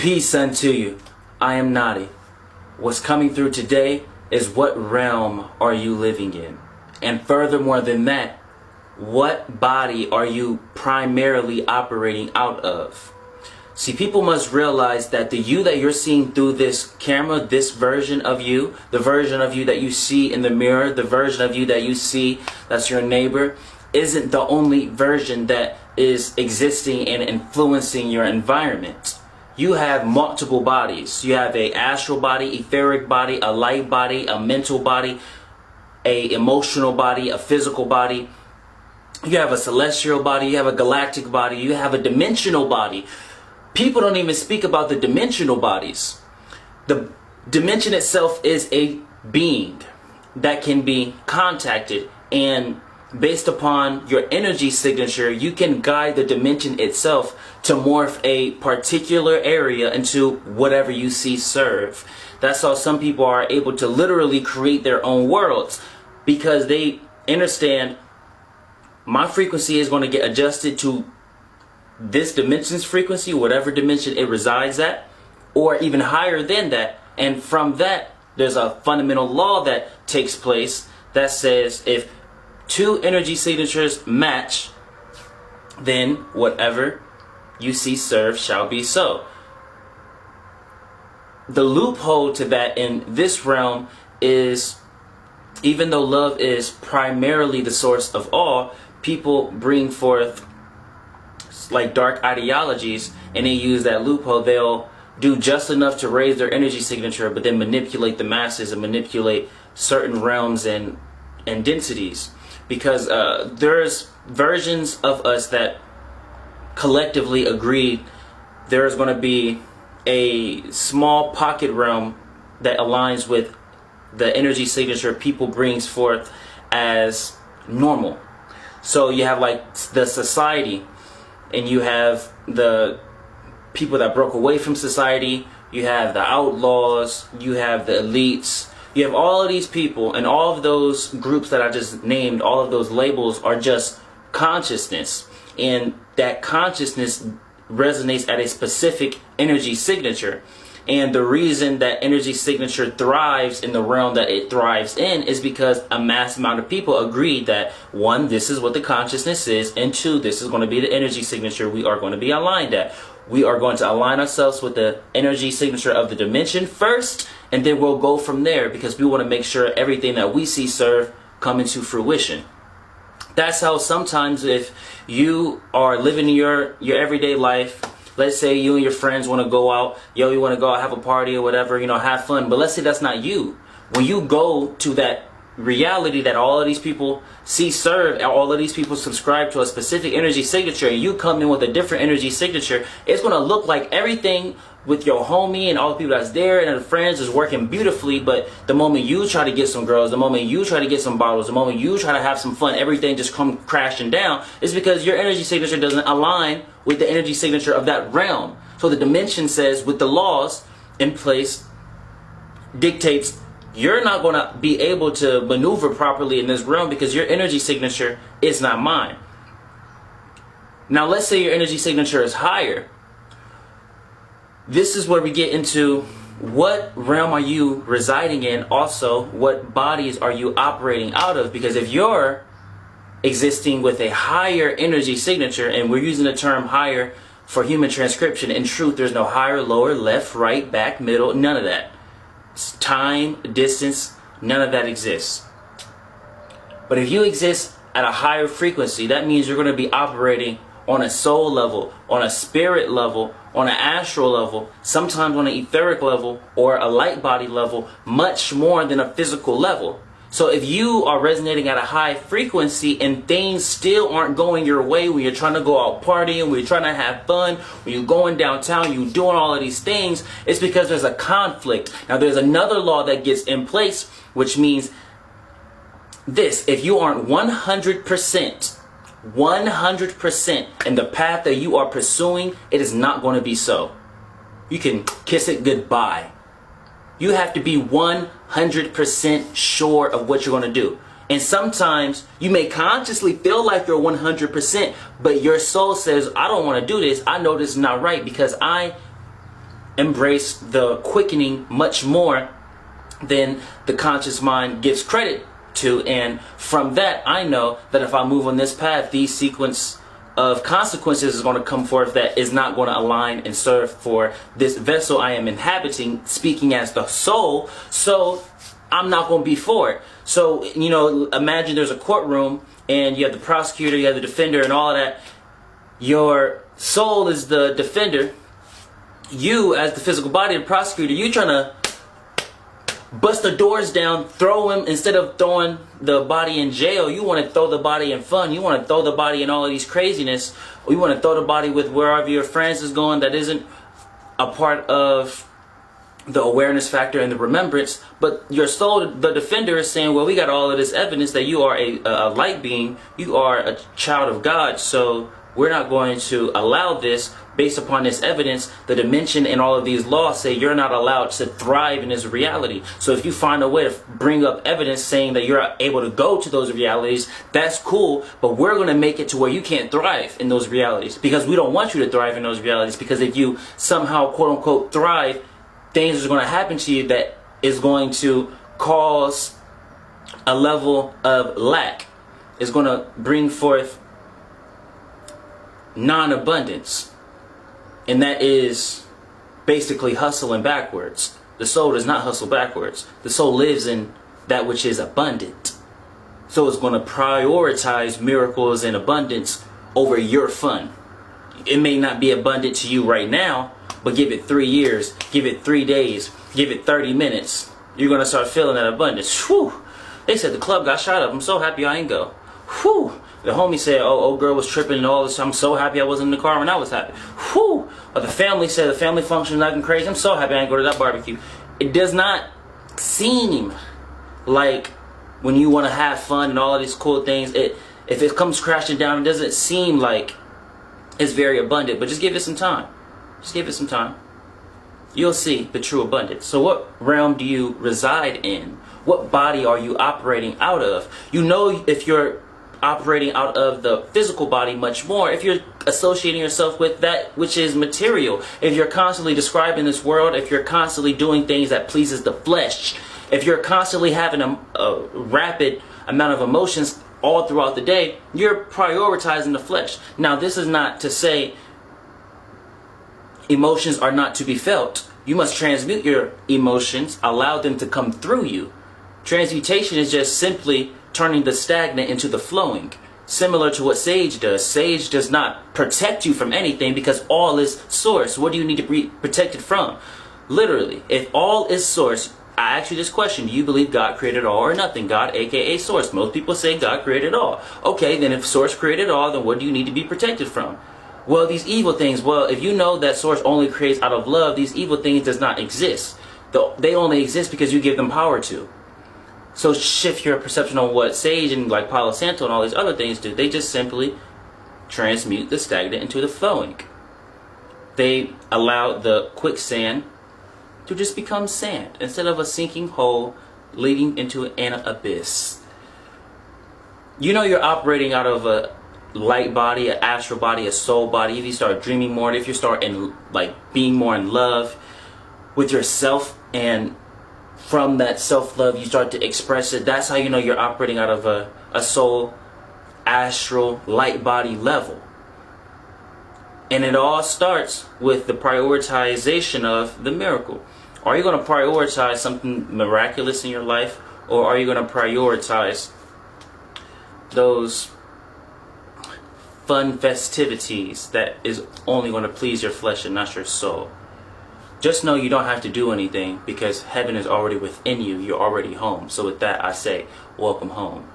Peace unto you. I am Nadiie. What's coming through today is what realm are you living in? And furthermore than that, what body are you primarily operating out of? See, people must realize that the you that you're seeing through this camera, this version of you, the version of you that you see in the mirror, the version of you that you see that's your neighbor, isn't the only version that is existing and influencing your environment. You have multiple bodies. You have a astral body, etheric body, a light body, a mental body, a emotional body, a physical body. You have a celestial body, you have a galactic body, you have a dimensional body. People don't even speak about the dimensional bodies. The dimension itself is a being that can be contacted, and based upon your energy signature, you can guide the dimension itself to morph a particular area into whatever you see serve. That's how some people are able to literally create their own worlds, because they understand my frequency is going to get adjusted to this dimension's frequency, whatever dimension it resides at, or even higher than that. And from that, there's a fundamental law that takes place that says if two energy signatures match, then whatever you see serve shall be so. The loophole to that in this realm is, even though love is primarily the source of all, people bring forth like dark ideologies and they use that loophole. They'll do just enough to raise their energy signature, but then manipulate the masses and manipulate certain realms and densities. Because there's versions of us that collectively agreed there's going to be a small pocket realm that aligns with the energy signature people brings forth as normal. So you have like the society, and you have the people that broke away from society, you have the outlaws, you have the elites. You have all of these people, and all of those groups that I just named, all of those labels are just consciousness. And that consciousness resonates at a specific energy signature. And the reason that energy signature thrives in the realm that it thrives in is because a mass amount of people agreed that, one, this is what the consciousness is, and two, this is going to be the energy signature we are going to be aligned at. We are going to align ourselves with the energy signature of the dimension first, and then we'll go from there, because we want to make sure everything that we see serve come into fruition. That's how sometimes if you are living your everyday life, let's say you and your friends want to go out, you want to go out, have a party or whatever, have fun, but let's say that's not you. When you go to that reality that all of these people see serve, all of these people subscribe to a specific energy signature, and you come in with a different energy signature, it's going to look like everything with your homie and all the people that's there and the friends is working beautifully, but the moment you try to get some girls, the moment you try to get some bottles, the moment you try to have some fun, everything just come crashing down. It's because your energy signature doesn't align with the energy signature of that realm. So the dimension says, with the laws in place, dictates you're not going to be able to maneuver properly in this realm because your energy signature is not mine. Now let's say your energy signature is higher. This is where we get into what realm are you residing in, also what bodies are you operating out of, because if you're existing with a higher energy signature, and we're using the term higher for human transcription, in truth there's no higher, lower, left, right, back, middle, none of that. Time, distance, none of that exists. But if you exist at a higher frequency, that means you're going to be operating on a soul level, on a spirit level, on an astral level, sometimes on an etheric level or a light body level, much more than a physical level. So if you are resonating at a high frequency and things still aren't going your way when you're trying to go out partying, when you're trying to have fun, when you're going downtown, you're doing all of these things, it's because there's a conflict. Now there's another law that gets in place, which means this: if you aren't 100% in the path that you are pursuing, it is not going to be so. You can kiss it goodbye. You have to be 100% sure of what you're going to do. And sometimes you may consciously feel like you're 100%, but your soul says, I don't want to do this. I know this is not right because I embrace the quickening much more than the conscious mind gives credit to. And from that, I know that if I move on this path, these sequence of consequences is going to come forth that is not going to align and serve for this vessel I am inhabiting, speaking as the soul. So I'm not going to be for it. So, you know, imagine there's a courtroom and you have the prosecutor, you have the defender and all of that. Your soul is the defender. You, as the physical body, the prosecutor, you trying to bust the doors down, throw him, instead of throwing the body in jail, you want to throw the body in fun. You want to throw the body in all of these craziness. Or you want to throw the body with wherever your friends is going that isn't a part of the awareness factor and the remembrance. But your soul, the defender, is saying, well, we got all of this evidence that you are a light being. You are a child of God. So we're not going to allow this. Based upon this evidence, the dimension and all of these laws say you're not allowed to thrive in this reality. So if you find a way to bring up evidence saying that you're able to go to those realities, that's cool. But we're going to make it to where you can't thrive in those realities, because we don't want you to thrive in those realities. Because if you somehow, quote unquote, thrive, things are going to happen to you that is going to cause a level of lack. It's going to bring forth non-abundance. And that is basically hustling backwards. The soul does not hustle backwards. The soul lives in that which is abundant. So it's going to prioritize miracles and abundance over your fun. It may not be abundant to you right now, but give it 3 years, give it 3 days, give it 30 minutes. You're going to start feeling that abundance. Whew. They said the club got shot up. I'm so happy I ain't go. Whew. The homie said, oh, old girl was tripping and all this. I'm so happy I wasn't in the car when I was happy. Whew. Or the family said the family function is acting crazy. I'm so happy I didn't go to that barbecue. It does not seem like when you want to have fun and all of these cool things, if it comes crashing down, it doesn't seem like it's very abundant. But just give it some time. Just give it some time. You'll see the true abundance. So what realm do you reside in? What body are you operating out of? You know, if you're operating out of the physical body much more if you're associating yourself with that which is material. If you're constantly describing this world, if you're constantly doing things that pleases the flesh, if you're constantly having a rapid amount of emotions all throughout the day, you're prioritizing the flesh. Now, this is not to say emotions are not to be felt. You must transmute your emotions, allow them to come through you. Transmutation is just simply turning the stagnant into the flowing. Similar to what sage does. Sage does not protect you from anything because all is source. What do you need to be protected from? Literally, if all is source, I ask you this question. Do you believe God created all or nothing? God, A.K.A. source. Most people say God created all. Okay, then if source created all, then what do you need to be protected from? Well, these evil things. Well, if you know that source only creates out of love, these evil things does not exist. They only exist because you give them power to. So shift your perception on what sage and like Palo Santo and all these other things do. They just simply transmute the stagnant into the flowing. They allow the quicksand to just become sand instead of a sinking hole leading into an abyss. You know you're operating out of a light body, an astral body, a soul body. If you start dreaming more, if you start being more in love with yourself, and from that self-love you start to express it, that's how you know you're operating out of a soul, astral, light body level. And it all starts with the prioritization of the miracle. Are you going to prioritize something miraculous in your life, or are you going to prioritize those fun festivities that is only going to please your flesh and not your soul? Just know you don't have to do anything because heaven is already within you. You're already home. So with that, I say, welcome home.